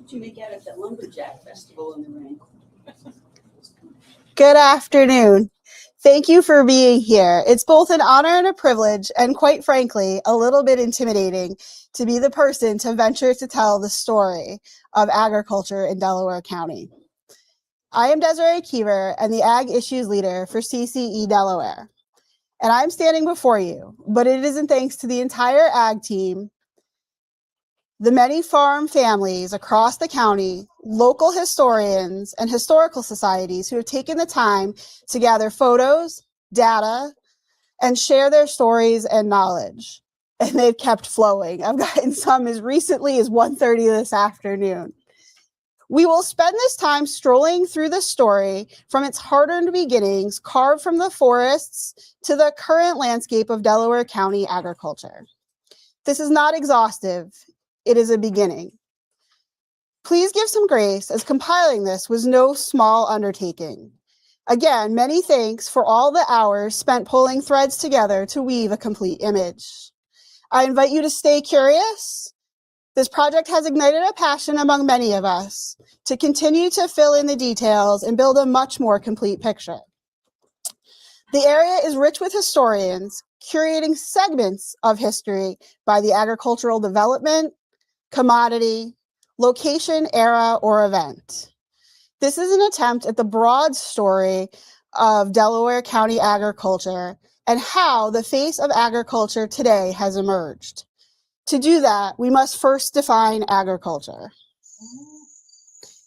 did you make out at that lumberjack festival in the rain? Good afternoon. Thank you for being here. It's both an honor and a privilege, and quite frankly, a little bit intimidating to be the person to venture to tell the story of agriculture in Delaware County. I am Desiree Kiever and the Ag Issues Leader for CCE Delaware. And I'm standing before you, but it isn't thanks to the entire Ag team, the many farm families across the county, local historians, and historical societies who have taken the time to gather photos, data, and share their stories and knowledge. And they've kept flowing. I've gotten some as recently as 1:30 this afternoon. We will spend this time strolling through the story from its hard-earned beginnings, carved from the forests, to the current landscape of Delaware County agriculture. This is not exhaustive. It is a beginning. Please give some grace, as compiling this was no small undertaking. Again, many thanks for all the hours spent pulling threads together to weave a complete image. I invite you to stay curious. This project has ignited a passion among many of us to continue to fill in the details and build a much more complete picture. The area is rich with historians curating segments of history by the agricultural development, commodity, location, era, or event. This is an attempt at the broad story of Delaware County agriculture and how the face of agriculture today has emerged. To do that, we must first define agriculture.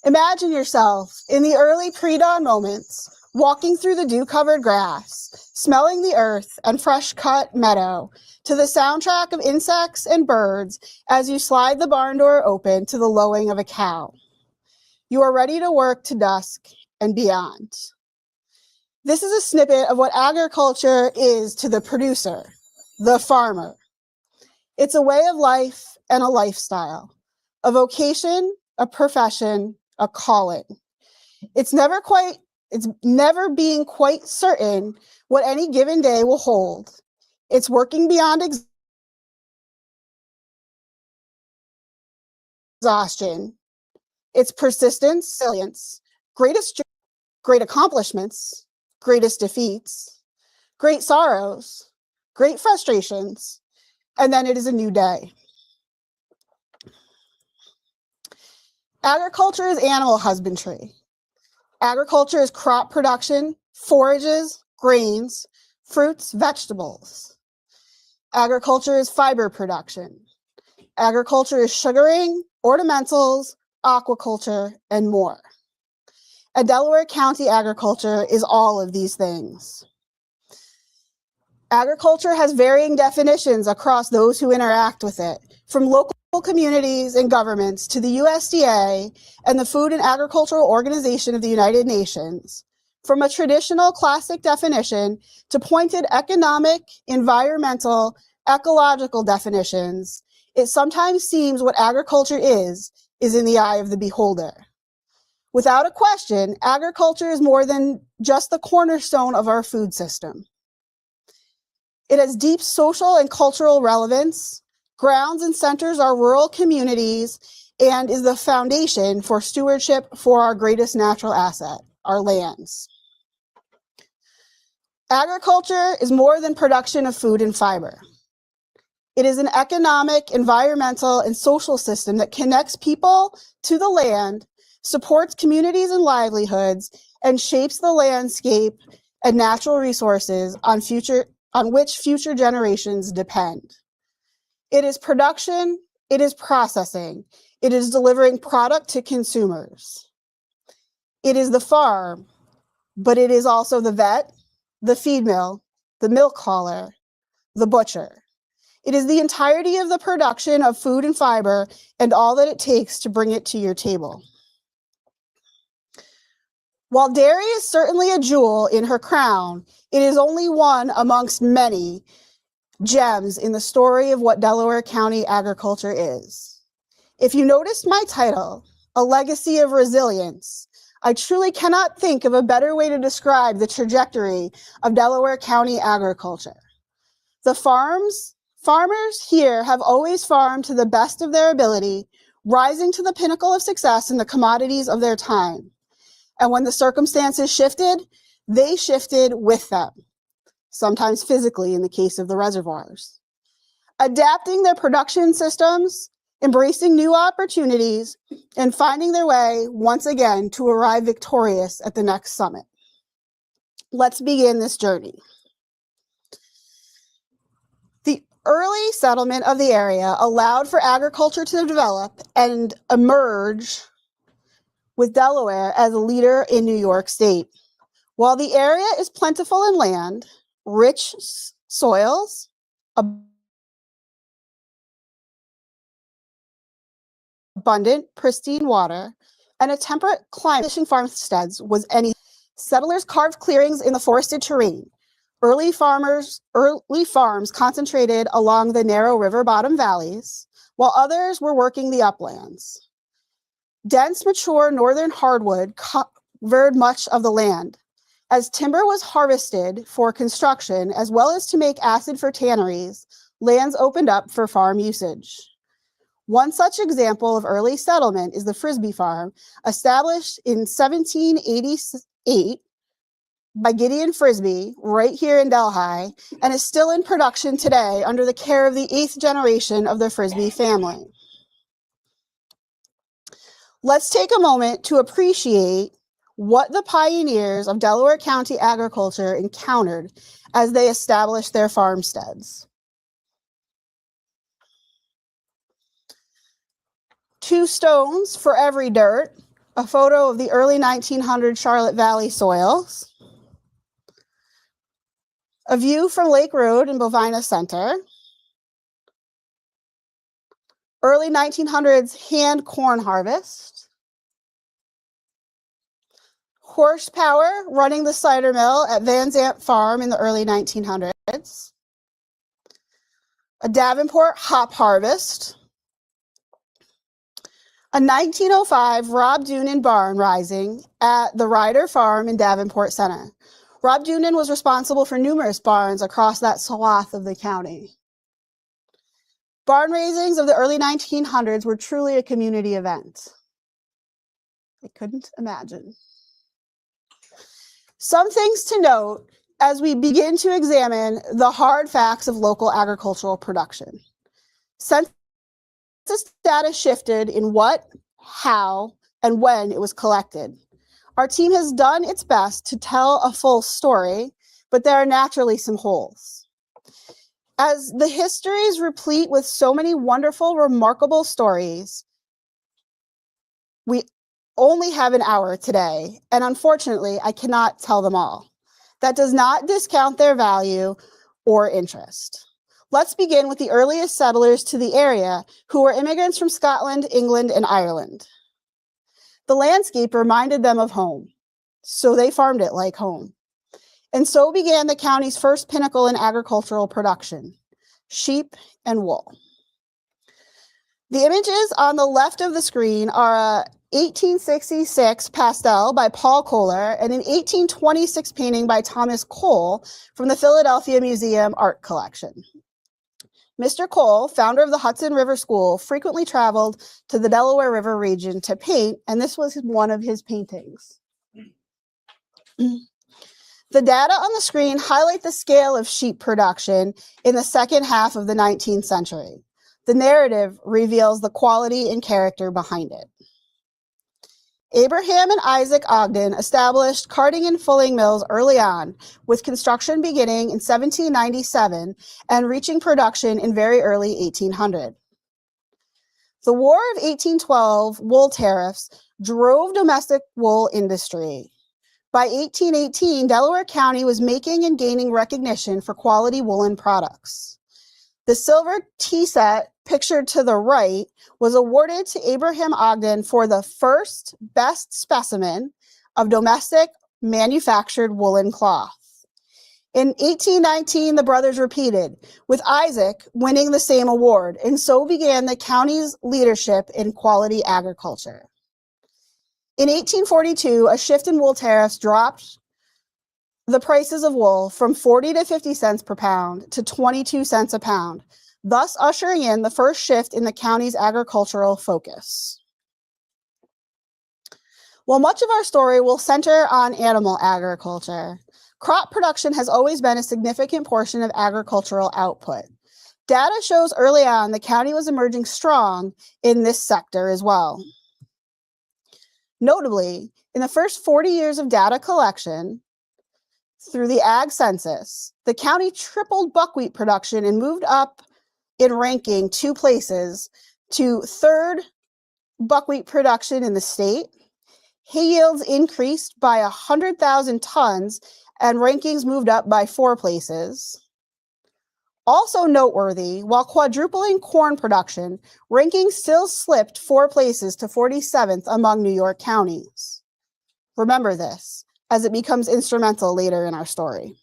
Imagine yourself in the early pre-dawn moments, walking through the dew-covered grass, smelling the earth and fresh-cut meadow, to the soundtrack of insects and birds as you slide the barn door open to the lowing of a cow. You are ready to work to dusk and beyond. This is a snippet of what agriculture is to the producer, the farmer. It's a way of life and a lifestyle, a vocation, a profession, a calling. It's never being quite certain what any given day will hold. It's working beyond exhaustion. It's persistence, resilience, great accomplishments, greatest defeats, great sorrows, great frustrations, and then it is a new day. Agriculture is animal husbandry. Agriculture is crop production, forages, grains, fruits, vegetables. Agriculture is fiber production. Agriculture is sugaring, ornamentals, aquaculture, and more. And Delaware County agriculture is all of these things. Agriculture has varying definitions across those who interact with it, from local communities and governments to the USDA and the Food and Agricultural Organization of the United Nations. From a traditional classic definition to pointed economic, environmental, ecological definitions, it sometimes seems what agriculture is in the eye of the beholder. Without a question, agriculture is more than just the cornerstone of our food system. It has deep social and cultural relevance, grounds and centers our rural communities, and is the foundation for stewardship for our greatest natural asset, our lands. Agriculture is more than production of food and fiber. It is an economic, environmental, and social system that connects people to the land, supports communities and livelihoods, and shapes the landscape and natural resources on which future generations depend. It is production, it is processing, it is delivering product to consumers. It is the farm, but it is also the vet, the feed mill, the milk hauler, the butcher. It is the entirety of the production of food and fiber and all that it takes to bring it to your table. While dairy is certainly a jewel in her crown, it is only one amongst many gems in the story of what Delaware County agriculture is. If you noticed my title, A Legacy of Resilience, I truly cannot think of a better way to describe the trajectory of Delaware County agriculture. The farmers here have always farmed to the best of their ability, rising to the pinnacle of success in the commodities of their time. And when the circumstances shifted, they shifted with them, sometimes physically in the case of the reservoirs. Adapting their production systems, embracing new opportunities, and finding their way once again to arrive victorious at the next summit. Let's begin this journey. The early settlement of the area allowed for agriculture to develop and emerge, with Delaware as a leader in New York State. While the area is plentiful in land, rich soils, abundant, pristine water, and a temperate climate, fishing farmsteads was any. Settlers carved clearings in the forested terrain. Early farms concentrated along the narrow river bottom valleys, while others were working the uplands. Dense, mature northern hardwood covered much of the land. As timber was harvested for construction, as well as to make acid for tanneries, lands opened up for farm usage. One such example of early settlement is the Frisbee Farm, established in 1788 by Gideon Frisbee, right here in Delhi, and is still in production today under the care of the 8th generation of the Frisbee family. Let's take a moment to appreciate what the pioneers of Delaware County agriculture encountered as they established their farmsteads. 2 stones for every dirt, a photo of the early 1900 Charlotte Valley soils, a view from Lake Road in Bovina Center, early 1900s hand corn harvest, horsepower running the cider mill at Van Zant Farm in the early 1900s, a Davenport hop harvest, a 1905 Rob Doonan barn rising at the Ryder Farm in Davenport Center. Rob Doonan was responsible for numerous barns across that swath of the county. Barn raisings of the early 1900s were truly a community event. I couldn't imagine. Some things to note as we begin to examine the hard facts of local agricultural production. Census data shifted in what, how, and when it was collected. Our team has done its best to tell a full story, but there are naturally some holes. As the history is replete with so many wonderful, remarkable stories, we only have an hour today, and unfortunately, I cannot tell them all. That does not discount their value or interest. Let's begin with the earliest settlers to the area, who were immigrants from Scotland, England, and Ireland. The landscape reminded them of home, so they farmed it like home. And so began the county's first pinnacle in agricultural production, sheep and wool. The images on the left of the screen are a 1866 pastel by Paul Kohler and an 1826 painting by Thomas Cole from the Philadelphia Museum Art Collection. Mr. Cole, founder of the Hudson River School, frequently traveled to the Delaware River region to paint, and this was one of his paintings. The data on the screen highlight the scale of sheep production in the second half of the 19th century. The narrative reveals the quality and character behind it. Abraham and Isaac Ogden established carting and fulling mills early on, with construction beginning in 1797 and reaching production in very early 1800. The War of 1812 wool tariffs drove domestic wool industry. By 1818, Delaware County was making and gaining recognition for quality woolen products. The silver tea set pictured to the right was awarded to Abraham Ogden for the first best specimen of domestic manufactured woolen cloth. In 1819, the brothers repeated, with Isaac winning the same award, and so began the county's leadership in quality agriculture. In 1842, a shift in wool tariffs dropped the prices of wool from 40 to 50 cents per pound to 22 cents a pound, thus ushering in the first shift in the county's agricultural focus. While much of our story will center on animal agriculture, crop production has always been a significant portion of agricultural output. Data shows early on the county was emerging strong in this sector as well. Notably, in the first 40 years of data collection through the Ag Census, the county tripled buckwheat production and moved up in ranking 2 places to 3rd buckwheat production in the state. Hay yields increased by 100,000 tons and rankings moved up by 4 places. Also noteworthy, while quadrupling corn production, rankings still slipped 4 places to 47th among New York counties. Remember this, as it becomes instrumental later in our story.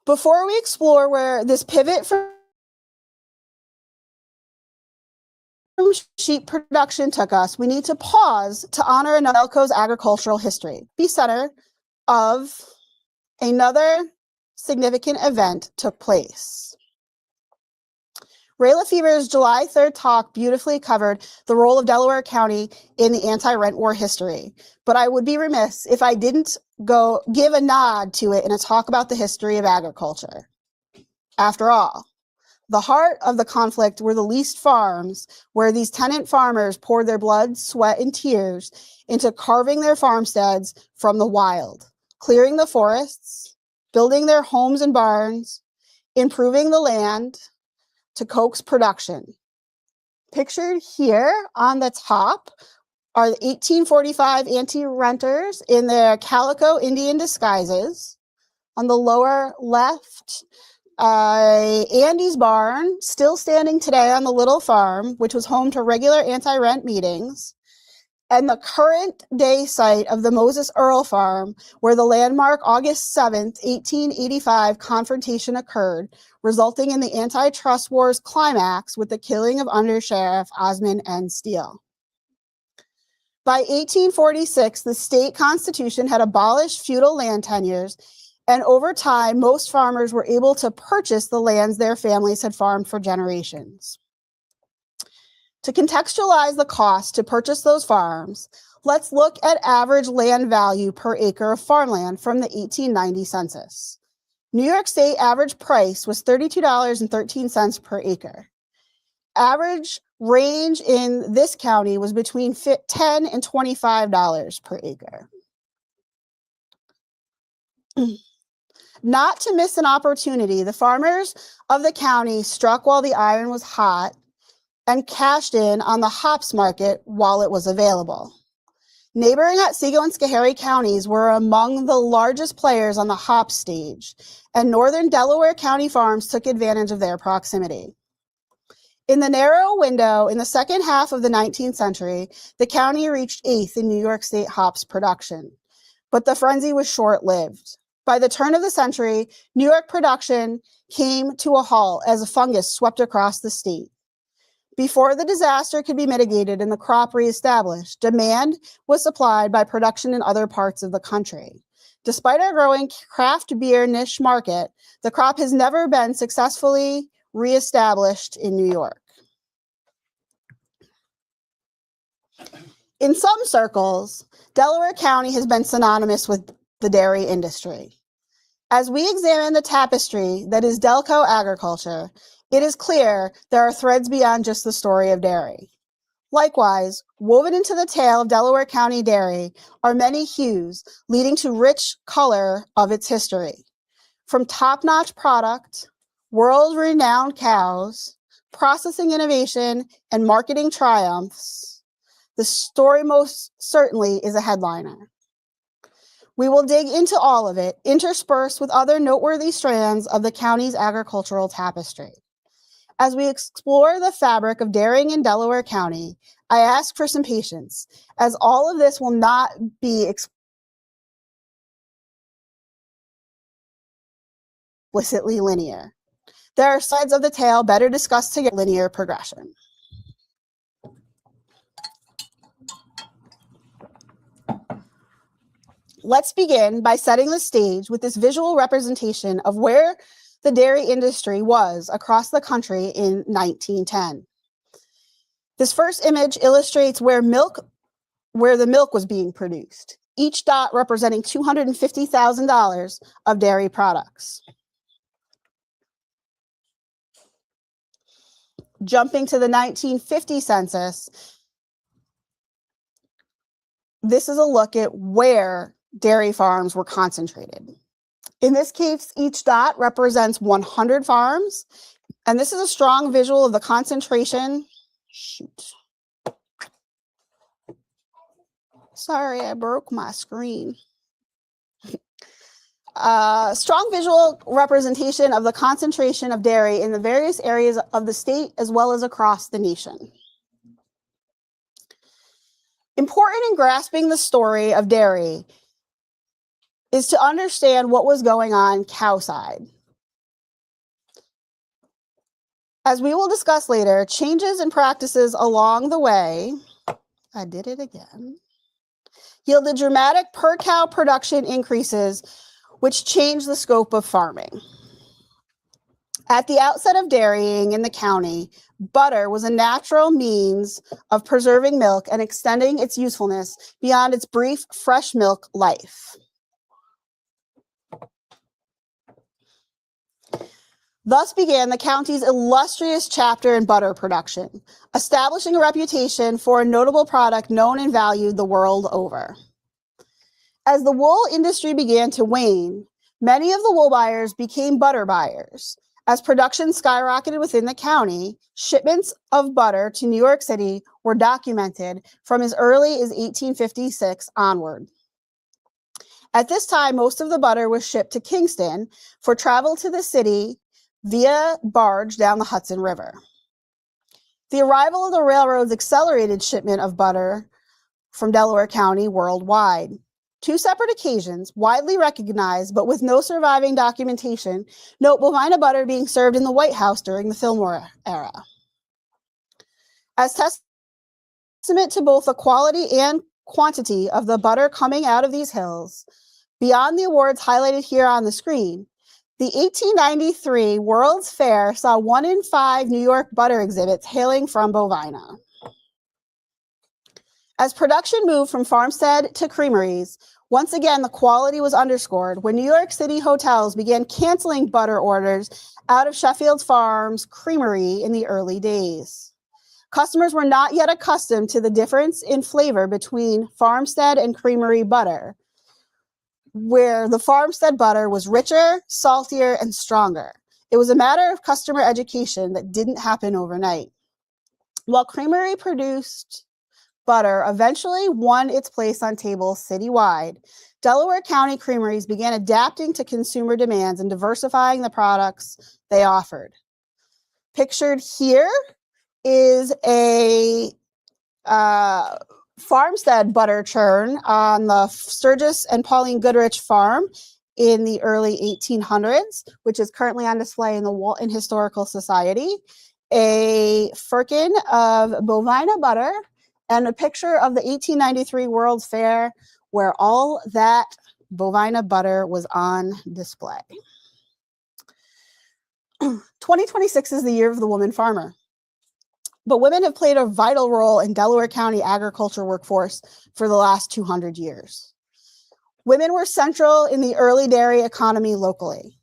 Before we explore where this pivot from sheep production took us, we need to pause to honor Delco's agricultural history, be center of another significant event took place. Ray Lefever's July 3rd talk beautifully covered the role of Delaware County in the anti-rent war history, but I would be remiss if I didn't give a nod to it in a talk about the history of agriculture. After all, the heart of the conflict were the leased farms, where these tenant farmers poured their blood, sweat, and tears into carving their farmsteads from the wild, clearing the forests, building their homes and barns, improving the land to coax production. Pictured here on the top are the 1845 anti-renters in their calico Indian disguises. On the lower left, Andy's barn, still standing today on the little farm, which was home to regular anti-rent meetings, and the current day site of the Moses Earl Farm, where the landmark August 7th, 1885 confrontation occurred, resulting in the antitrust war's climax with the killing of Undersheriff Osmond N. Steele. By 1846, the state constitution had abolished feudal land tenures, and over time, most farmers were able to purchase the lands their families had farmed for generations. To contextualize the cost to purchase those farms, let's look at average land value per acre of farmland from the 1890 census. New York State average price was $32.13 per acre. Average range in this county was between $10 and $25 per acre. Not to miss an opportunity, the farmers of the county struck while the iron was hot and cashed in on the hops market while it was available. Neighboring Otsego and Schoharie counties were among the largest players on the hops stage, and northern Delaware County farms took advantage of their proximity. In the narrow window in the second half of the 19th century, the county reached 8th in New York State hops production, but the frenzy was short-lived. By the turn of the century, New York production came to a halt as a fungus swept across the state. Before the disaster could be mitigated and the crop reestablished, demand was supplied by production in other parts of the country. Despite our growing craft beer niche market, the crop has never been successfully reestablished in New York. In some circles, Delaware County has been synonymous with the dairy industry. As we examine the tapestry that is Delco agriculture, it is clear there are threads beyond just the story of dairy. Likewise, woven into the tale of Delaware County dairy are many hues leading to rich color of its history. From top-notch product, world-renowned cows, processing innovation, and marketing triumphs, the story most certainly is a headliner. We will dig into all of it, interspersed with other noteworthy strands of the county's agricultural tapestry. As we explore the fabric of dairying in Delaware County, I ask for some patience, as all of this will not be explicitly linear. There are sides of the tale better discussed to get linear progression. Let's begin by setting the stage with this visual representation of where the dairy industry was across the country in 1910. This first image illustrates where the milk was being produced, each dot representing $250,000 of dairy products. Jumping to the 1950 census, this is a look at where dairy farms were concentrated. In this case, each dot represents 100 farms, and this is a strong visual of the concentration. Shoot. Sorry, I broke my screen. Strong visual representation of the concentration of dairy in the various areas of the state as well as across the nation. Important in grasping the story of dairy is to understand what was going on cow side. As we will discuss later, changes in practices along the way, I did it again, yielded dramatic per cow production increases, which changed the scope of farming. At the outset of dairying in the county, butter was a natural means of preserving milk and extending its usefulness beyond its brief fresh milk life. Thus began the county's illustrious chapter in butter production, establishing a reputation for a notable product known and valued the world over. As the wool industry began to wane, many of the wool buyers became butter buyers. As production skyrocketed within the county, shipments of butter to New York City were documented from as early as 1856 onward. At this time, most of the butter was shipped to Kingston for travel to the city via barge down the Hudson River. The arrival of the railroads accelerated shipment of butter from Delaware County worldwide. Two separate occasions, widely recognized but with no surviving documentation, note bovina butter being served in the White House during the Fillmore era. As testament to both the quality and quantity of the butter coming out of these hills, beyond the awards highlighted here on the screen, the 1893 World's Fair saw 1 in 5 New York butter exhibits hailing from bovina. As production moved from farmstead to creameries, once again the quality was underscored when New York City hotels began canceling butter orders out of Sheffield Farms Creamery in the early days. Customers were not yet accustomed to the difference in flavor between farmstead and creamery butter, where the farmstead butter was richer, saltier, and stronger. It was a matter of customer education that didn't happen overnight. While creamery produced butter eventually won its place on tables citywide, Delaware County creameries began adapting to consumer demands and diversifying the products they offered. Pictured here is a farmstead butter churn on the Sturgis and Pauline Goodrich farm in the early 1800s, which is currently on display in the Walton Historical Society, a firkin of bovina butter, and a picture of the 1893 World's Fair where all that bovina butter was on display. 2026 is the year of the woman farmer. But women have played a vital role in Delaware County agriculture workforce for the last 200 years. Women were central in the early dairy economy locally.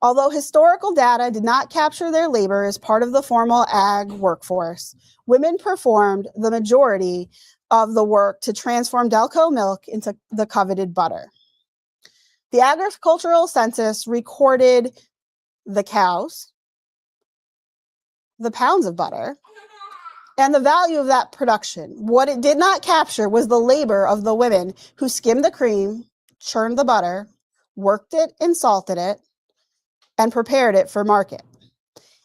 Although historical data did not capture their labor as part of the formal ag workforce, women performed the majority of the work to transform Delco milk into the coveted butter. The agricultural census recorded the cows, the pounds of butter, and the value of that production. What it did not capture was the labor of the women who skimmed the cream, churned the butter, worked it and salted it, and prepared it for market.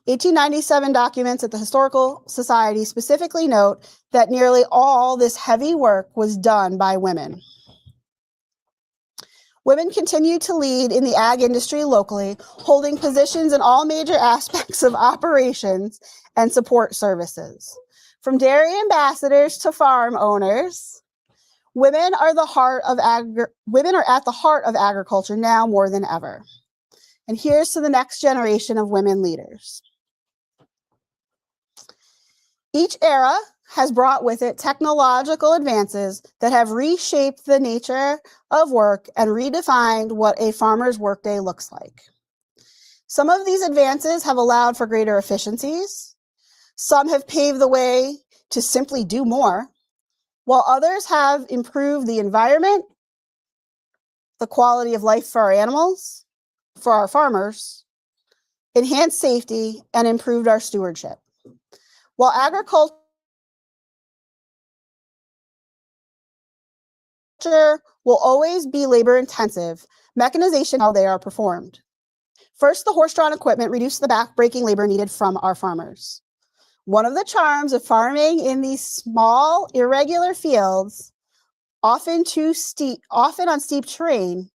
1897 documents at the Historical Society specifically note that nearly all this heavy work was done by women. Women continue to lead in the ag industry locally, holding positions in all major aspects of operations and support services. From dairy ambassadors to farm owners, women are at the heart of agriculture now more than ever. And here's to the next generation of women leaders. Each era has brought with it technological advances that have reshaped the nature of work and redefined what a farmer's workday looks like. Some of these advances have allowed for greater efficiencies. Some have paved the way to simply do more, while others have improved the environment, the quality of life for our animals, for our farmers, enhanced safety, and improved our stewardship. While agriculture will always be labor intensive, mechanization how they are performed. First, the horse-drawn equipment reduced the back-breaking labor needed from our farmers. One of the charms of farming in these small, irregular fields, often on steep terrain,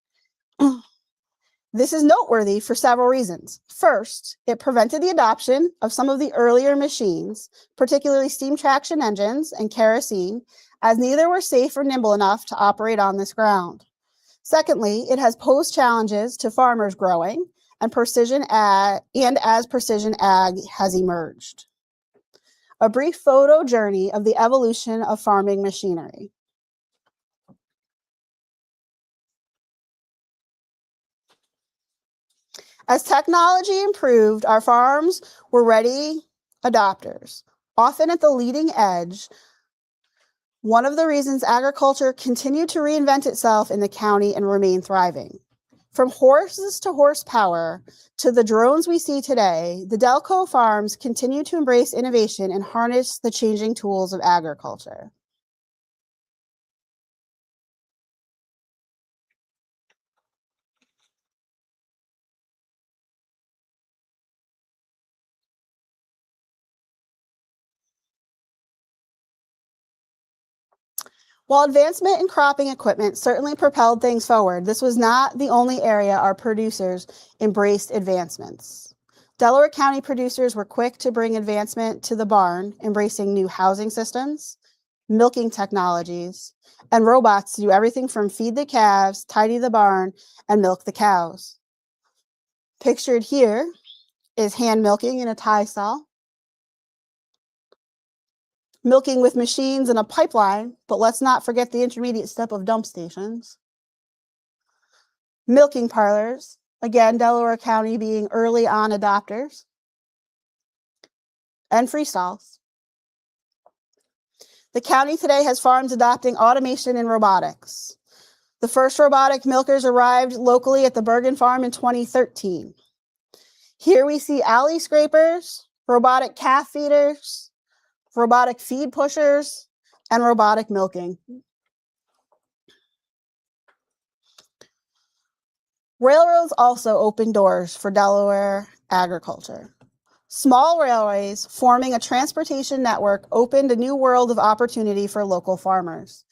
this is noteworthy for several reasons. First, it prevented the adoption of some of the earlier machines, particularly steam traction engines and kerosene, as neither were safe or nimble enough to operate on this ground. Secondly, it has posed challenges to farmers growing and as precision ag has emerged. A brief photo journey of the evolution of farming machinery. As technology improved, our farms were ready adopters, often at the leading edge. One of the reasons agriculture continued to reinvent itself in the county and remain thriving. From horses to horsepower to the drones we see today, the Delco farms continue to embrace innovation and harness the changing tools of agriculture. While advancement in cropping equipment certainly propelled things forward, this was not the only area our producers embraced advancements. Delaware County producers were quick to bring advancement to the barn, embracing new housing systems, milking technologies, and robots to do everything from feed the calves, tidy the barn, and milk the cows. Pictured here is hand milking in a tie stall. Milking with machines and a pipeline, but let's not forget the intermediate step of dump stations. Milking parlors, again, Delaware County being early on adopters. And free stalls. The county today has farms adopting automation and robotics. The first robotic milkers arrived locally at the Bergen Farm in 2013. Here we see alley scrapers, robotic calf feeders, robotic feed pushers, and robotic milking. Railroads also opened doors for Delaware agriculture. Small railways forming a transportation network opened a new world of opportunity for local farmers.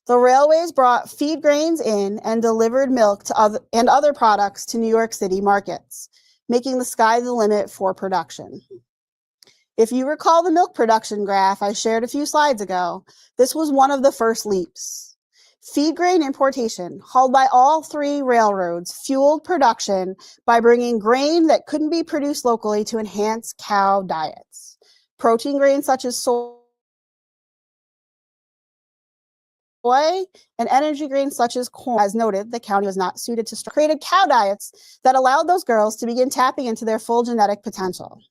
The railways brought feed grains in and delivered milk to other products to New York City markets, making the sky the limit for production. If you recall the milk production graph I shared a few slides ago, this was one of the first leaps. Feed grain importation, hauled by all three railroads, fueled production by bringing grain that couldn't be produced locally to enhance cow diets. Protein grains such as soy and energy grains such as corn. As noted, the county was not suited to created cow diets that allowed those girls to begin tapping into their full genetic potential.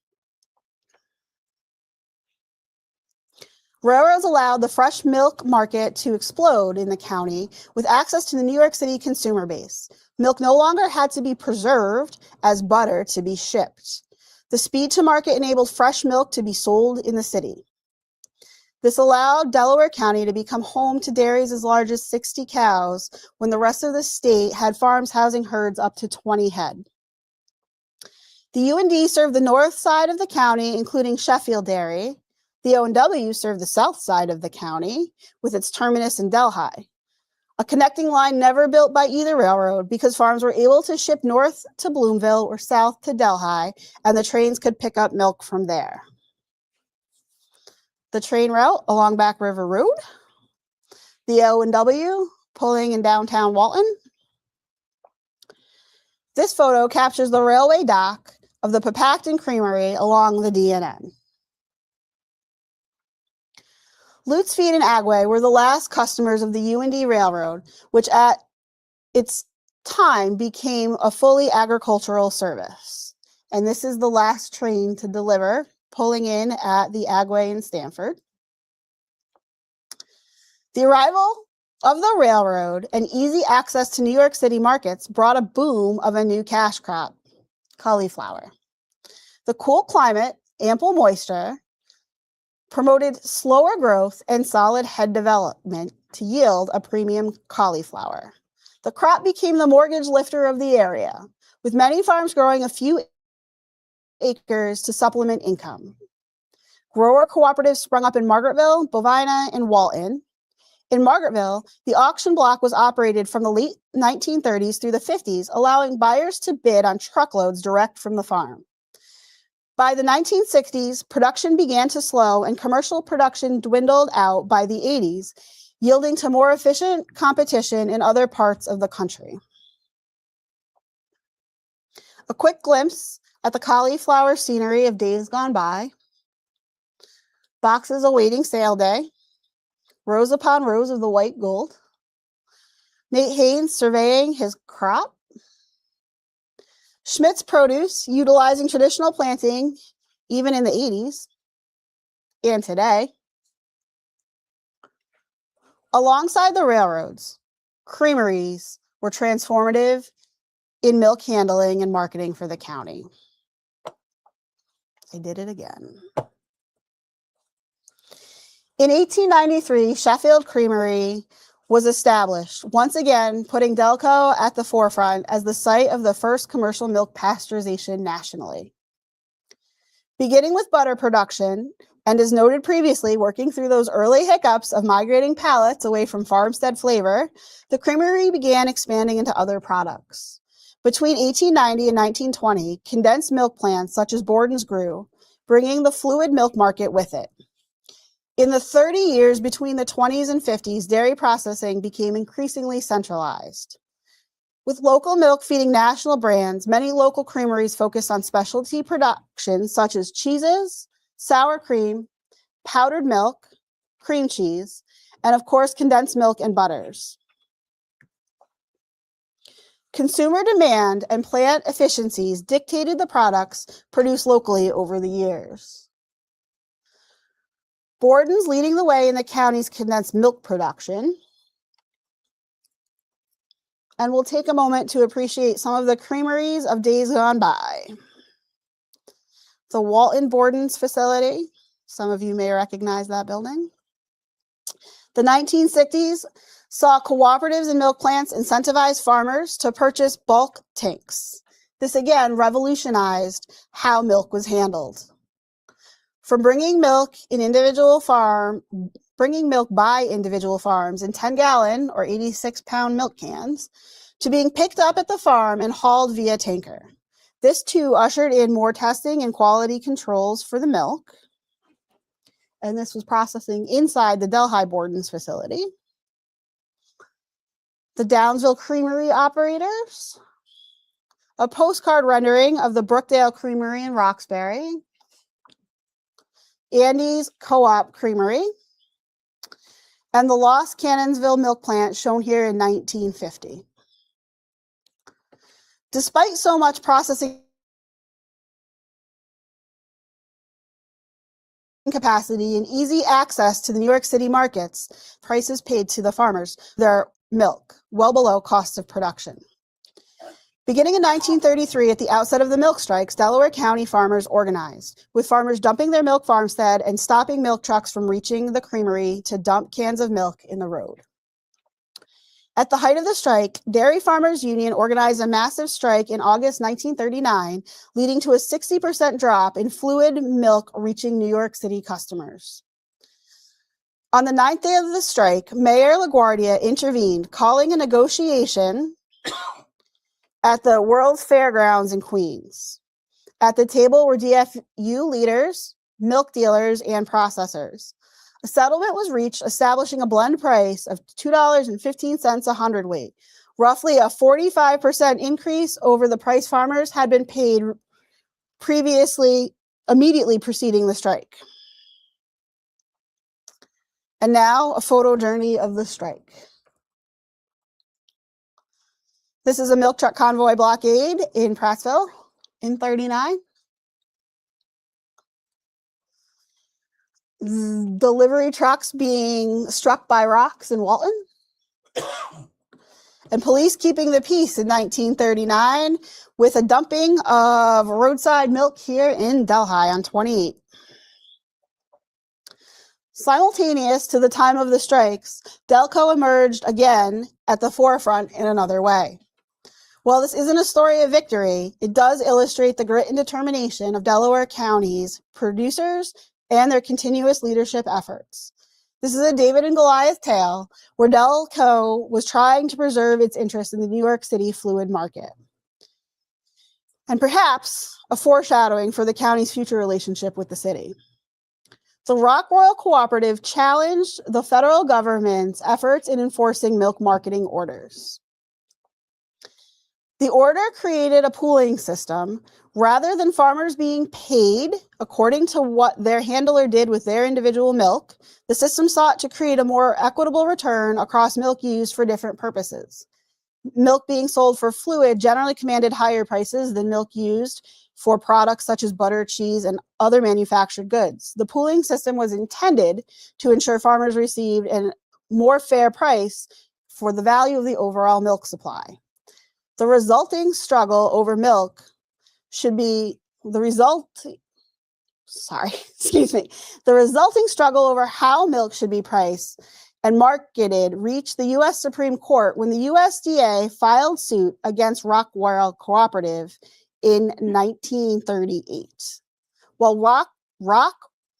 Railroads allowed the fresh milk market to explode in the county with access to the New York City consumer base. Milk no longer had to be preserved as butter to be shipped. The speed to market enabled fresh milk to be sold in the city. This allowed Delaware County to become home to dairies as large as 60 cows when the rest of the state had farms housing herds up to 20 head. The UND served the north side of the county, including Sheffield Dairy. The O&W served the south side of the county with its terminus in Delhi. A connecting line never built by either railroad because farms were able to ship north to Bloomville or south to Delhi, and the trains could pick up milk from there. The train route along Back River Road. The O&W pulling in downtown Walton. This photo captures the railway dock of the Papacton Creamery along the DNN. Lutz Feed and Agway were the last customers of the U&D Railroad, which at its time became a fully agricultural service. And this is the last train to deliver, pulling in at the Agway in Stamford. The arrival of the railroad and easy access to New York City markets brought a boom of a new cash crop, cauliflower. The cool climate, ample moisture, promoted slower growth and solid head development to yield a premium cauliflower. The crop became the mortgage lifter of the area, with many farms growing a few acres to supplement income. Grower cooperatives sprung up in Margaretville, Bovina, and Walton. In Margaretville, the auction block was operated from the late 1930s through the 50s, allowing buyers to bid on truckloads direct from the farm. By the 1960s, production began to slow and commercial production dwindled out by the 80s, yielding to more efficient competition in other parts of the country. A quick glimpse at the cauliflower scenery of days gone by. Boxes awaiting sale day. Rows upon rows of the white gold. Nate Haynes surveying his crop. Schmidt's produce utilizing traditional planting even in the 80s and today. Alongside the railroads, creameries were transformative in milk handling and marketing for the county. I did it again. In 1893, Sheffield Creamery was established, once again putting Delco at the forefront as the site of the first commercial milk pasteurization nationally. Beginning with butter production, and as noted previously, working through those early hiccups of migrating palates away from farmstead flavor, the creamery began expanding into other products. Between 1890 and 1920, condensed milk plants such as Borden's grew, bringing the fluid milk market with it. In the 30 years between the 20s and 50s, dairy processing became increasingly centralized. With local milk feeding national brands, many local creameries focused on specialty production such as cheeses, sour cream, powdered milk, cream cheese, and of course, condensed milk and butters. Consumer demand and plant efficiencies dictated the products produced locally over the years. Borden's leading the way in the county's condensed milk production. And we'll take a moment to appreciate some of the creameries of days gone by. The Walton Borden's facility, some of you may recognize that building. The 1960s saw cooperatives and milk plants incentivize farmers to purchase bulk tanks. This again revolutionized how milk was handled. From bringing milk by individual farms in 10-gallon or 86-pound milk cans to being picked up at the farm and hauled via tanker. This too ushered in more testing and quality controls for the milk. And this was processing inside the Delhi Borden's facility. The Downsville Creamery operators. A postcard rendering of the Brookdale Creamery in Roxbury. Andy's Co-op Creamery, and the Lost Cannonsville Milk Plant shown here in 1950. Despite so much processing capacity and easy access to the New York City markets, prices paid to the farmers, their milk, well below costs of production. Beginning in 1933, at the outset of the milk strikes, Delaware County farmers organized, with farmers dumping their milk farmstead and stopping milk trucks from reaching the creamery to dump cans of milk in the road. At the height of the strike, Dairy Farmers Union organized a massive strike in August 1939, leading to a 60% drop in fluid milk reaching New York City customers. On the 9th day of the strike, Mayor LaGuardia intervened, calling a negotiation at the World's Fairgrounds in Queens. At the table were DFU leaders, milk dealers, and processors. A settlement was reached establishing a blend price of $2.15 a hundredweight, roughly a 45% increase over the price farmers had been paid immediately preceding the strike. And now a photo journey of the strike. This is a milk truck convoy blockade in Prattsville in 39. Delivery trucks being struck by rocks in Walton. And police keeping the peace in 1939 with a dumping of roadside milk here in Delhi on 28. Simultaneous to the time of the strikes, Delco emerged again at the forefront in another way. While this isn't a story of victory, it does illustrate the grit and determination of Delaware County's producers and their continuous leadership efforts. This is a David and Goliath tale where Delco was trying to preserve its interest in the New York City fluid market. And perhaps a foreshadowing for the county's future relationship with the city. The Rock Royal Cooperative challenged the federal government's efforts in enforcing milk marketing orders. The order created a pooling system. Rather than farmers being paid according to what their handler did with their individual milk, the system sought to create a more equitable return across milk used for different purposes. Milk being sold for fluid generally commanded higher prices than milk used for products such as butter, cheese, and other manufactured goods. The pooling system was intended to ensure farmers received a more fair price for the value of the overall milk supply. The resulting struggle over milk should be the resulting struggle over how milk should be priced and marketed reached the U.S. Supreme Court when the USDA filed suit against Rock Royal Cooperative in 1938. While Rock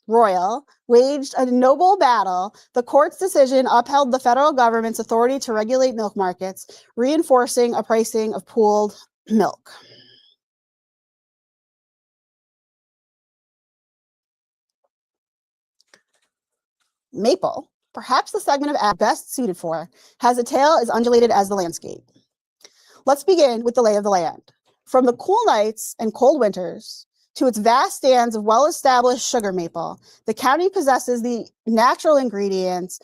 Royal waged a noble battle, the court's decision upheld the federal government's authority to regulate milk markets, reinforcing a pricing of pooled milk. Maple, perhaps the segment of ag best suited for, has a tail as undulated as the landscape. Let's begin with the lay of the land. From the cool nights and cold winters to its vast stands of well-established sugar maple, the county possesses the natural ingredients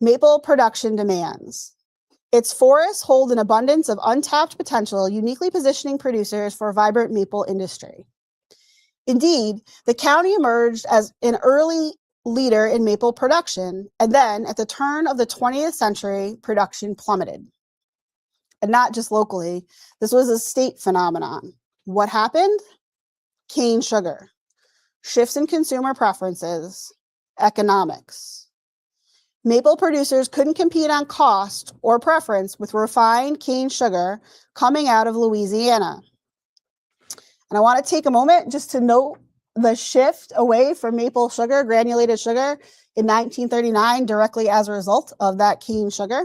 maple production demands. Its forests hold an abundance of untapped potential, uniquely positioning producers for a vibrant maple industry. Indeed, the county emerged as an early leader in maple production, and then at the turn of the 20th century, production plummeted. And not just locally, this was a state phenomenon. What happened? Cane sugar, shifts in consumer preferences, economics. Maple producers couldn't compete on cost or preference with refined cane sugar coming out of Louisiana. And I want to take a moment just to note the shift away from maple sugar, granulated sugar, in 1939 directly as a result of that cane sugar.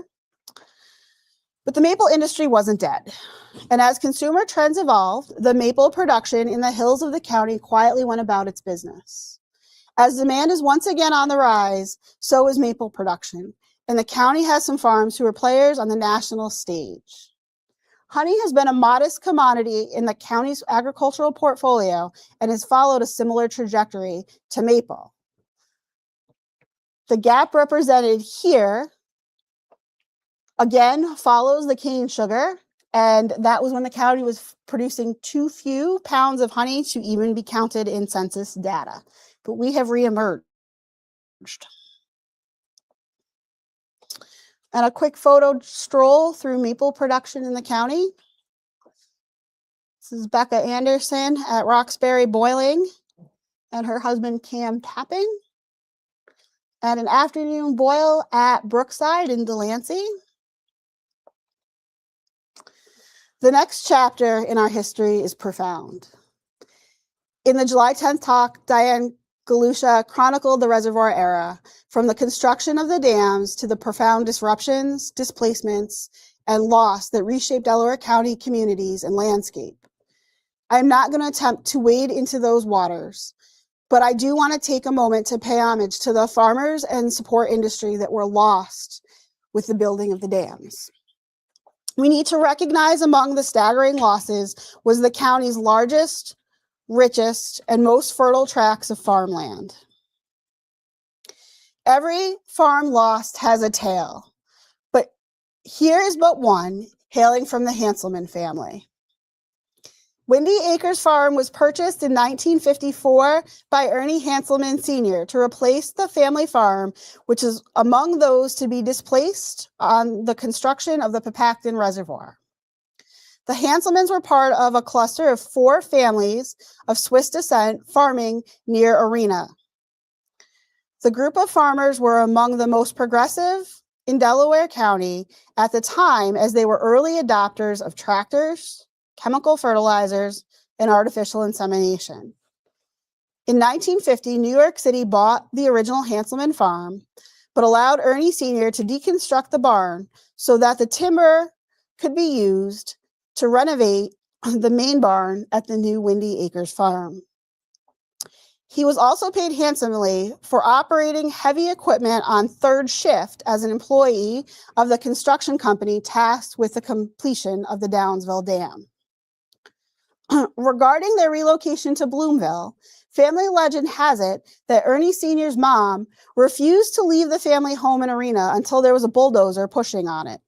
But the maple industry wasn't dead. And as consumer trends evolved, the maple production in the hills of the county quietly went about its business. As demand is once again on the rise, so is maple production. And the county has some farms who are players on the national stage. Honey has been a modest commodity in the county's agricultural portfolio and has followed a similar trajectory to maple. The gap represented here again follows the cane sugar, and that was when the county was producing too few pounds of honey to even be counted in census data. But we have reemerged. And a quick photo stroll through maple production in the county. This is Becca Anderson at Roxbury Boiling and her husband Cam Tapping at an afternoon boil at Brookside in Delancey. The next chapter in our history is profound. In the July 10th talk, Diane Galusha chronicled the reservoir era, from the construction of the dams to the profound disruptions, displacements, and loss that reshaped Delaware County communities and landscape. I'm not going to attempt to wade into those waters, but I do want to take a moment to pay homage to the farmers and support industry that were lost with the building of the dams. We need to recognize among the staggering losses was the county's largest, richest, and most fertile tracts of farmland. Every farm lost has a tale, but here is but one, hailing from the Hanselman family. Windy Acres Farm was purchased in 1954 by Ernie Hanselman Sr. to replace the family farm, which is among those to be displaced on the construction of the Papacton Reservoir. The Hanselmans were part of a cluster of 4 families of Swiss descent farming near Arena. The group of farmers were among the most progressive in Delaware County at the time, as they were early adopters of tractors, chemical fertilizers, and artificial insemination. In 1950, New York City bought the original Hanselman farm, but allowed Ernie Sr. to deconstruct the barn so that the timber could be used to renovate the main barn at the new Windy Acres farm. He was also paid handsomely for operating heavy equipment on third shift as an employee of the construction company tasked with the completion of the Downsville Dam. Regarding their relocation to Bloomville, family legend has it that Ernie Sr.'s mom refused to leave the family home in Arena until there was a bulldozer pushing on it.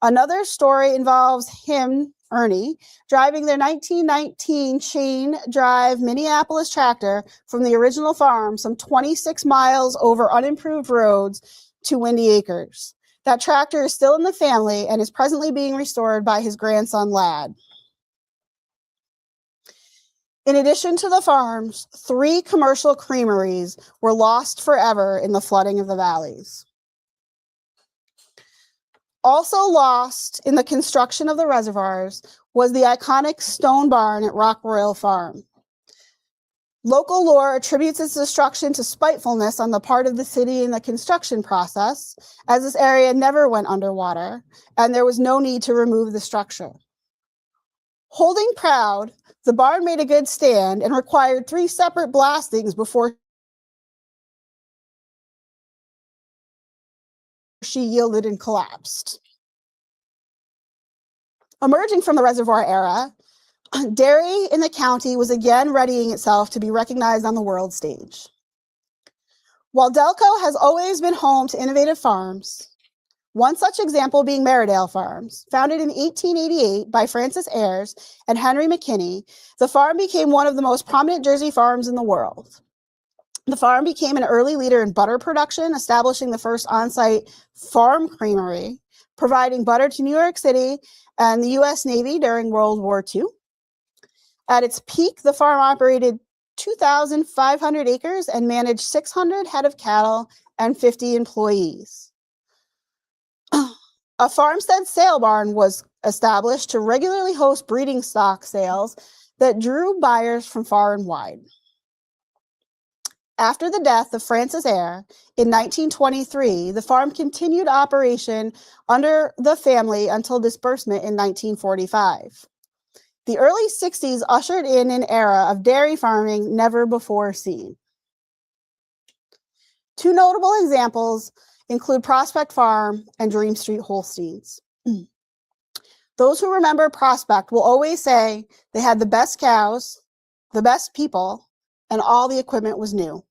Another story involves him, Ernie, driving their 1919 chain drive Minneapolis tractor from the original farm some 26 miles over unimproved roads to Windy Acres. That tractor is still in the family and is presently being restored by his grandson, Lad. In addition to the farms, 3 commercial creameries were lost forever in the flooding of the valleys. Also lost in the construction of the reservoirs was the iconic stone barn at Rock Royal Farm. Local lore attributes its destruction to spitefulness on the part of the city in the construction process, as this area never went underwater, and there was no need to remove the structure. Holding proud, the barn made a good stand and required 3 separate blastings before she yielded and collapsed. Emerging from the reservoir era, dairy in the county was again readying itself to be recognized on the world stage. While Delco has always been home to innovative farms, one such example being Maridale Farms, founded in 1888 by Francis Ayres and Henry McKinney, the farm became one of the most prominent Jersey farms in the world. The farm became an early leader in butter production, establishing the first on-site farm creamery, providing butter to New York City and the U.S. Navy during World War II. At its peak, the farm operated 2,500 acres and managed 600 head of cattle and 50 employees. A farmstead sale barn was established to regularly host breeding stock sales that drew buyers from far and wide. After the death of Francis Ayre in 1923, the farm continued operation under the family until disbursement in 1945. The early 60s ushered in an era of dairy farming never before seen. 2 notable examples include Prospect Farm and Dream Street Holsteins. Those who remember Prospect will always say they had the best cows, the best people, and all the equipment was new.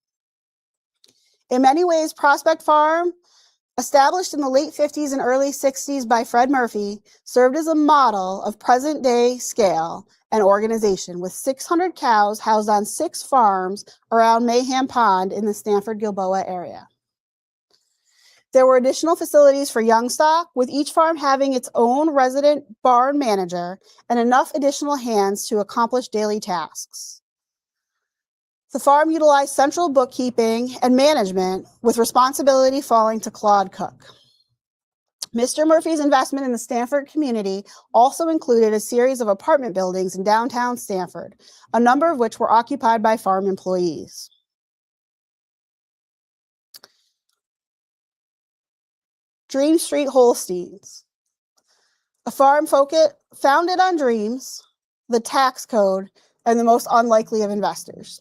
In many ways, Prospect Farm, established in the late 50s and early 60s by Fred Murphy, served as a model of present-day scale and organization, with 600 cows housed on 6 farms around Mayhem Pond in the Stanford-Gilboa area. There were additional facilities for young stock, with each farm having its own resident barn manager and enough additional hands to accomplish daily tasks. The farm utilized central bookkeeping and management, with responsibility falling to Claude Cook. Mr. Murphy's investment in the Stanford community also included a series of apartment buildings in downtown Stanford, a number of which were occupied by farm employees. Dream Street Holsteins, a farm founded on dreams, the tax code, and the most unlikely of investors.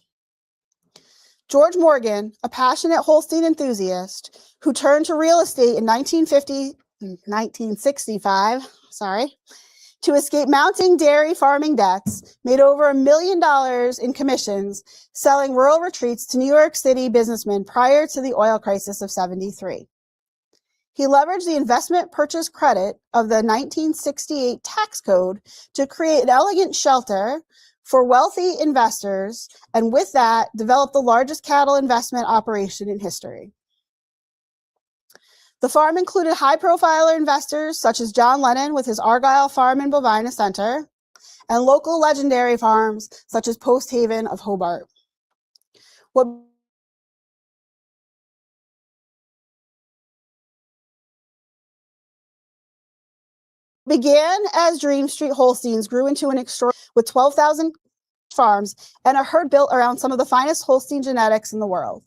George Morgan, a passionate Holstein enthusiast who turned to real estate in 1965, to escape mounting dairy farming debts, made over $1 million in commissions selling rural retreats to New York City businessmen prior to the oil crisis of '73. He leveraged the investment purchase credit of the 1968 tax code to create an elegant shelter for wealthy investors, and with that, developed the largest cattle investment operation in history. The farm included high-profile investors such as John Lennon with his Argyle Farm in Bovina Center, and local legendary farms such as Post Haven of Hobart. What began as Dream Street Holsteins grew into an extraordinary, with 12,000 farms and a herd built around some of the finest Holstein genetics in the world.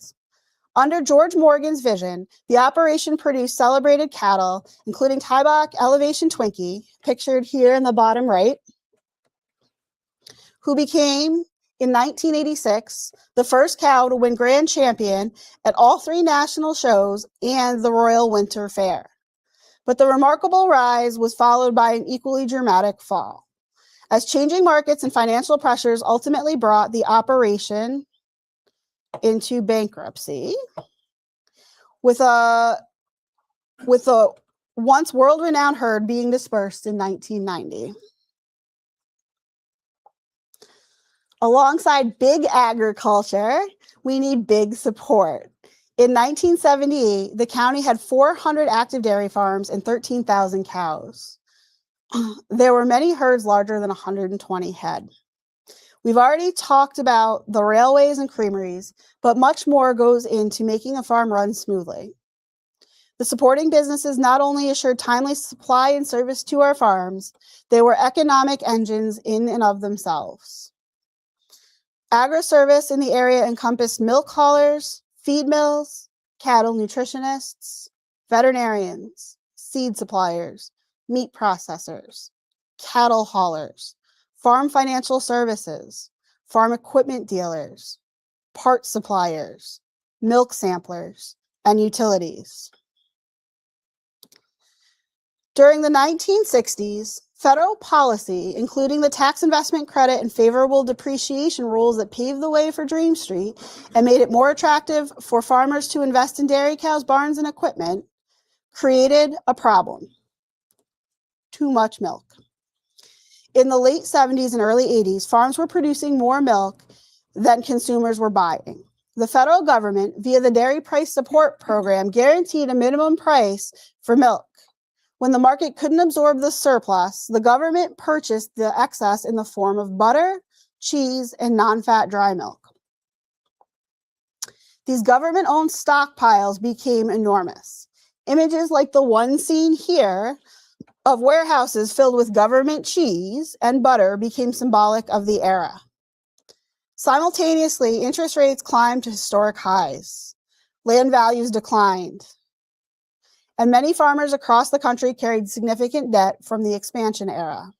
Under George Morgan's vision, the operation produced celebrated cattle, including Tybach Elevation Twinkie, pictured here in the bottom right, who became, in 1986, the first cow to win Grand Champion at all 3 national shows and the Royal Winter Fair. But the remarkable rise was followed by an equally dramatic fall, as changing markets and financial pressures ultimately brought the operation into bankruptcy, with a once world-renowned herd being dispersed in 1990. Alongside big agriculture, we need big support. In 1978, the county had 400 active dairy farms and 13,000 cows. There were many herds larger than 120 head. We've already talked about the railways and creameries, but much more goes into making a farm run smoothly. The supporting businesses not only assured timely supply and service to our farms, they were economic engines in and of themselves. Agri-service in the area encompassed milk haulers, feed mills, cattle nutritionists, veterinarians, seed suppliers, meat processors, cattle haulers, farm financial services, farm equipment dealers, part suppliers, milk samplers, and utilities. During the 1960s, federal policy, including the tax investment credit and favorable depreciation rules that paved the way for Dream Street and made it more attractive for farmers to invest in dairy cows, barns, and equipment, created a problem: too much milk. In the late 70s and early 80s, farms were producing more milk than consumers were buying. The federal government, via the Dairy Price Support Program, guaranteed a minimum price for milk. When the market couldn't absorb the surplus, the government purchased the excess in the form of butter, cheese, and non-fat dry milk. These government-owned stockpiles became enormous. Images like the one seen here of warehouses filled with government cheese and butter became symbolic of the era. Simultaneously, interest rates climbed to historic highs. Land values declined. And many farmers across the country carried significant debt from the expansion era.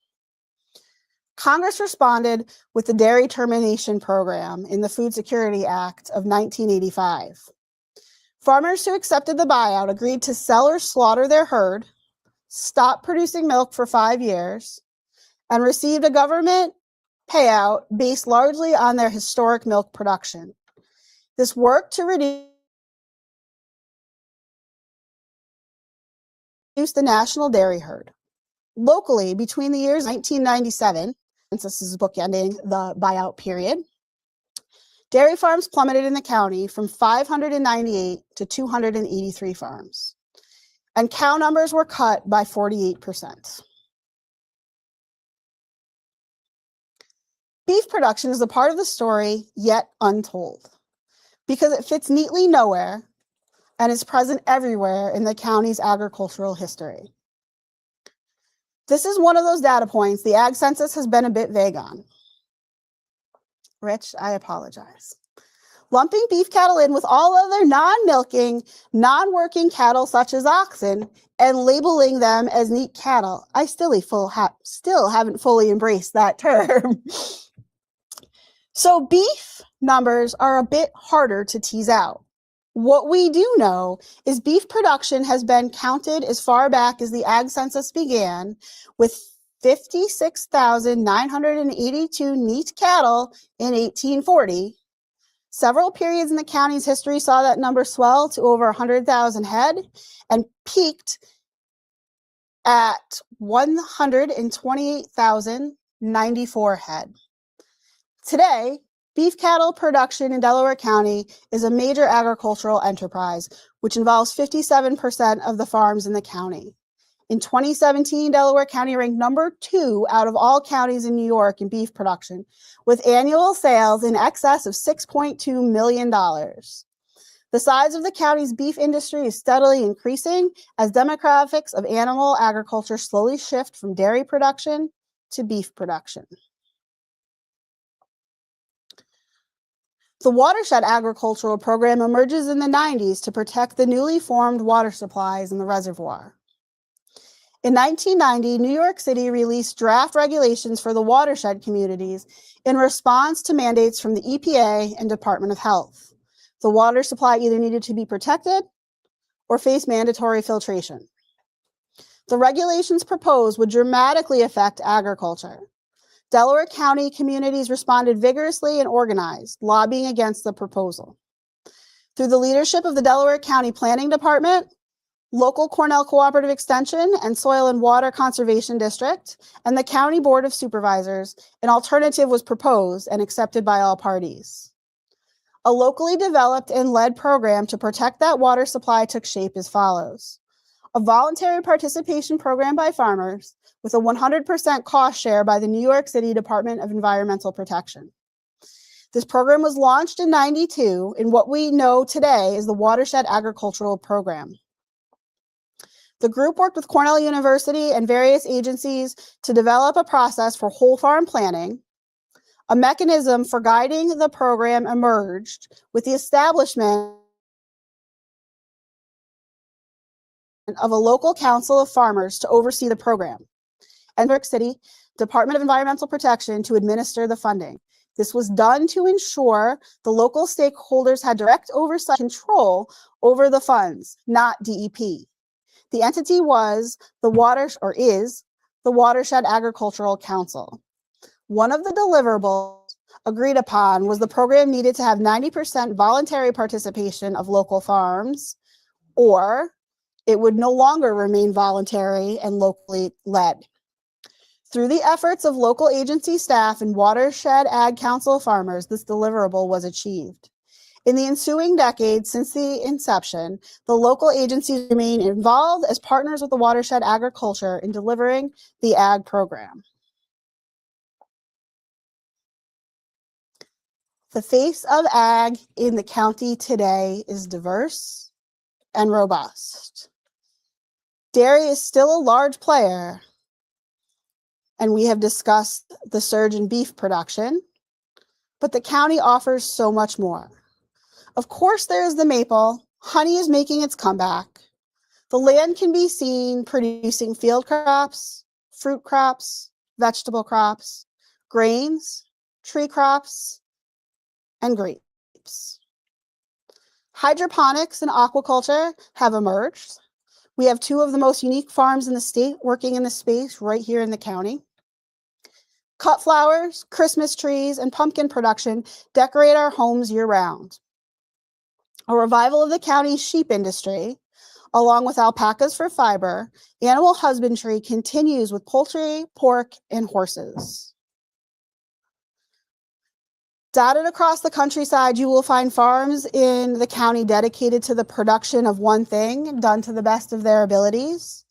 Congress responded with the Dairy Termination Program in the Food Security Act of 1985. Farmers who accepted the buyout agreed to sell or slaughter their herd, stop producing milk for 5 years, and received a government payout based largely on their historic milk production. This worked to reduce the national dairy herd. Locally, between the years 1997, since this is bookending the buyout period, dairy farms plummeted in the county from 598 to 283 farms, and cow numbers were cut by 48%. Beef production is a part of the story yet untold, because it fits neatly nowhere and is present everywhere in the county's agricultural history. This is one of those data points the Ag Census has been a bit vague on. Rich, I apologize. Lumping beef cattle in with all other non-milking, non-working cattle such as oxen and labeling them as neat cattle, I still haven't fully embraced that term. So beef numbers are a bit harder to tease out. What we do know is beef production has been counted as far back as the Ag Census began, with 56,982 neat cattle in 1840. Several periods in the county's history saw that number swell to over 100,000 head and peaked at 128,094 head. Today, beef cattle production in Delaware County is a major agricultural enterprise, which involves 57% of the farms in the county. In 2017, Delaware County ranked number 2 out of all counties in New York in beef production, with annual sales in excess of $6.2 million. The size of the county's beef industry is steadily increasing as demographics of animal agriculture slowly shift from dairy production to beef production. The watershed agricultural program emerges in the 90s to protect the newly formed water supplies in the reservoir. In 1990, New York City released draft regulations for the watershed communities in response to mandates from the EPA and Department of Health. The water supply either needed to be protected or face mandatory filtration. The regulations proposed would dramatically affect agriculture. Delaware County communities responded vigorously and organized, lobbying against the proposal. Through the leadership of the Delaware County Planning Department, local Cornell Cooperative Extension and Soil and Water Conservation District, and the County Board of Supervisors, an alternative was proposed and accepted by all parties. A locally developed and led program to protect that water supply took shape as follows. A voluntary participation program by farmers with a 100% cost share by the New York City Department of Environmental Protection. This program was launched in '92 in what we know today is the Watershed Agricultural Program. The group worked with Cornell University and various agencies to develop a process for whole farm planning. A mechanism for guiding the program emerged with the establishment of a local council of farmers to oversee the program, and New York City Department of Environmental Protection to administer the funding. This was done to ensure the local stakeholders had direct oversight control over the funds, not DEP. The entity was is the Watershed Agricultural Council. One of the deliverables agreed upon was the program needed to have 90% voluntary participation of local farms, or it would no longer remain voluntary and locally led. Through the efforts of local agency staff and Watershed Ag Council farmers, this deliverable was achieved. In the ensuing decades since the inception, the local agencies remain involved as partners with the Watershed Agriculture in delivering the ag program. The face of ag in the county today is diverse and robust. Dairy is still a large player, and we have discussed the surge in beef production, but the county offers so much more. Of course, there is the maple. Honey is making its comeback. The land can be seen producing field crops, fruit crops, vegetable crops, grains, tree crops, and grapes. Hydroponics and aquaculture have emerged. We have 2 of the most unique farms in the state working in the space right here in the county. Cut flowers, Christmas trees, and pumpkin production decorate our homes year-round. A revival of the county's sheep industry, along with alpacas for fiber, animal husbandry continues with poultry, pork, and horses. Dotted across the countryside, you will find farms in the county dedicated to the production of one thing, done to the best of their abilities.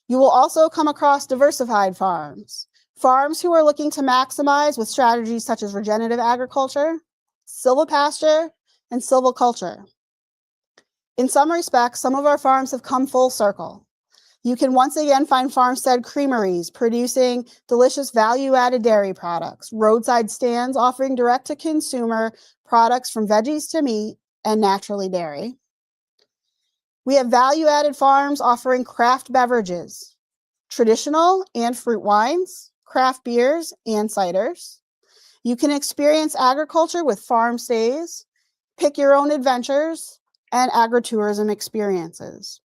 You will also come across diversified farms who are looking to maximize with strategies such as regenerative agriculture, silvopasture, and silviculture. In some respects, some of our farms have come full circle. You can once again find farmstead creameries producing delicious value-added dairy products, roadside stands offering direct-to-consumer products from veggies to meat and naturally dairy. We have value-added farms offering craft beverages, traditional and fruit wines, craft beers, and ciders. You can experience agriculture with farm stays, pick your own adventures, and agritourism experiences.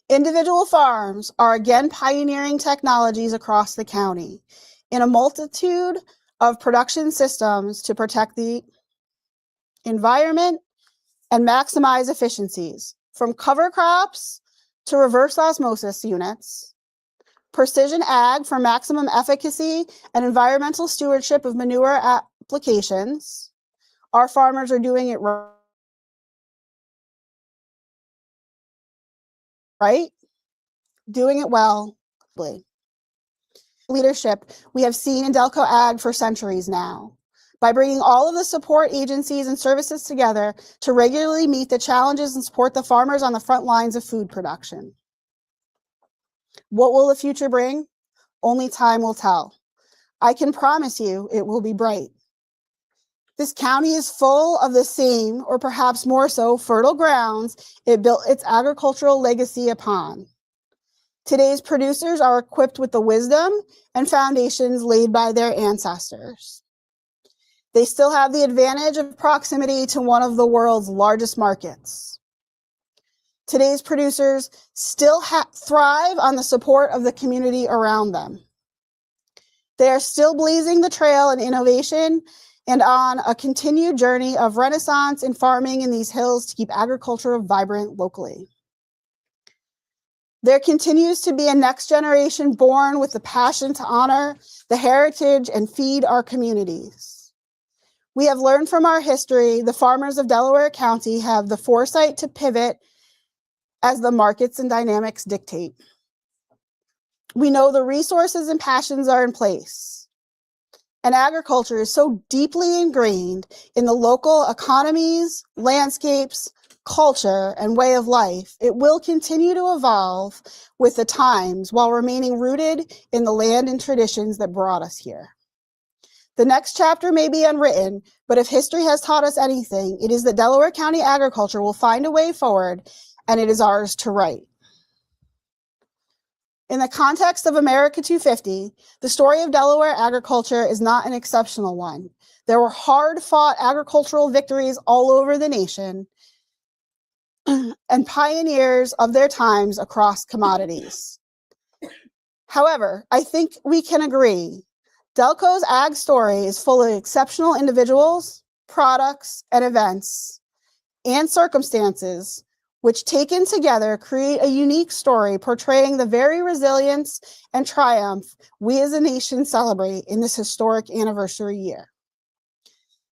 Individual farms are again pioneering technologies across the county in a multitude of production systems to protect the environment and maximize efficiencies, from cover crops to reverse osmosis units, precision ag for maximum efficacy and environmental stewardship of manure applications. Our farmers are doing it right, doing it well. Leadership we have seen in Delco Ag for centuries now, by bringing all of the support agencies and services together to regularly meet the challenges and support the farmers on the front lines of food production. What will the future bring? Only time will tell. I can promise you it will be bright. This county is full of the same, or perhaps more so, fertile grounds it built its agricultural legacy upon. Today's producers are equipped with the wisdom and foundations laid by their ancestors. They still have the advantage of proximity to one of the world's largest markets. Today's producers still thrive on the support of the community around them. They are still blazing the trail in innovation and on a continued journey of renaissance in farming in these hills to keep agriculture vibrant locally. There continues to be a next generation born with the passion to honor the heritage and feed our communities. We have learned from our history, the farmers of Delaware County have the foresight to pivot as the markets and dynamics dictate. We know the resources and passions are in place. And agriculture is so deeply ingrained in the local economies, landscapes, culture, and way of life, it will continue to evolve with the times while remaining rooted in the land and traditions that brought us here. The next chapter may be unwritten, but if history has taught us anything, it is that Delaware County agriculture will find a way forward, and it is ours to write. In the context of America 250, the story of Delaware agriculture is not an exceptional one. There were hard-fought agricultural victories all over the nation, and pioneers of their times across commodities. However, I think we can agree, Delco's ag story is full of exceptional individuals, products, and events, and circumstances, which taken together create a unique story portraying the very resilience and triumph we as a nation celebrate in this historic anniversary year.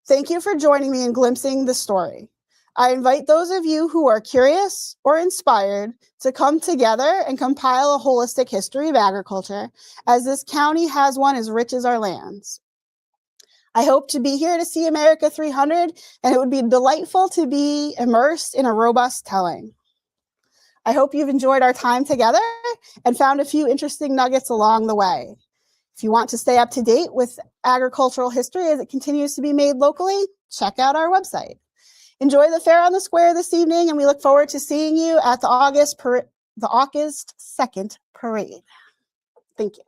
Thank you for joining me in glimpsing the story. I invite those of you who are curious or inspired to come together and compile a holistic history of agriculture, as this county has one as rich as our lands. I hope to be here to see America 300, and it would be delightful to be immersed in a robust telling. I hope you've enjoyed our time together and found a few interesting nuggets along the way. If you want to stay up to date with agricultural history as it continues to be made locally, check out our website. Enjoy the fair on the square this evening, and we look forward to seeing you at the August 2nd parade. Thank you.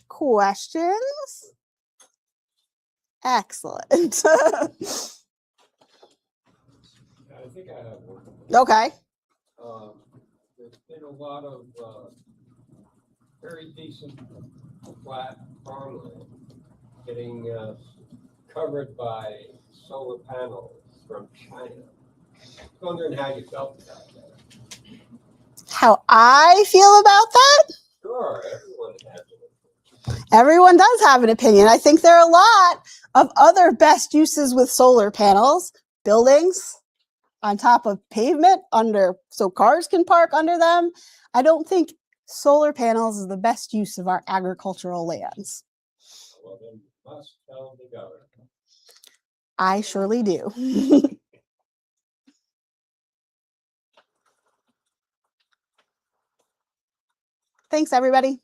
Questions? Excellent. I think I have one. Okay. There's been a lot of very decent flat farmland getting covered by solar panels from China. Wondering how you felt about that. How I feel about that? Sure, everyone has it. Everyone does have an opinion. I think there are a lot of other best uses with solar panels, buildings on top of pavement so cars can park under them. I don't think solar panels is the best use of our agricultural lands. Well, then you must tell the governor. I surely do. Thanks, everybody.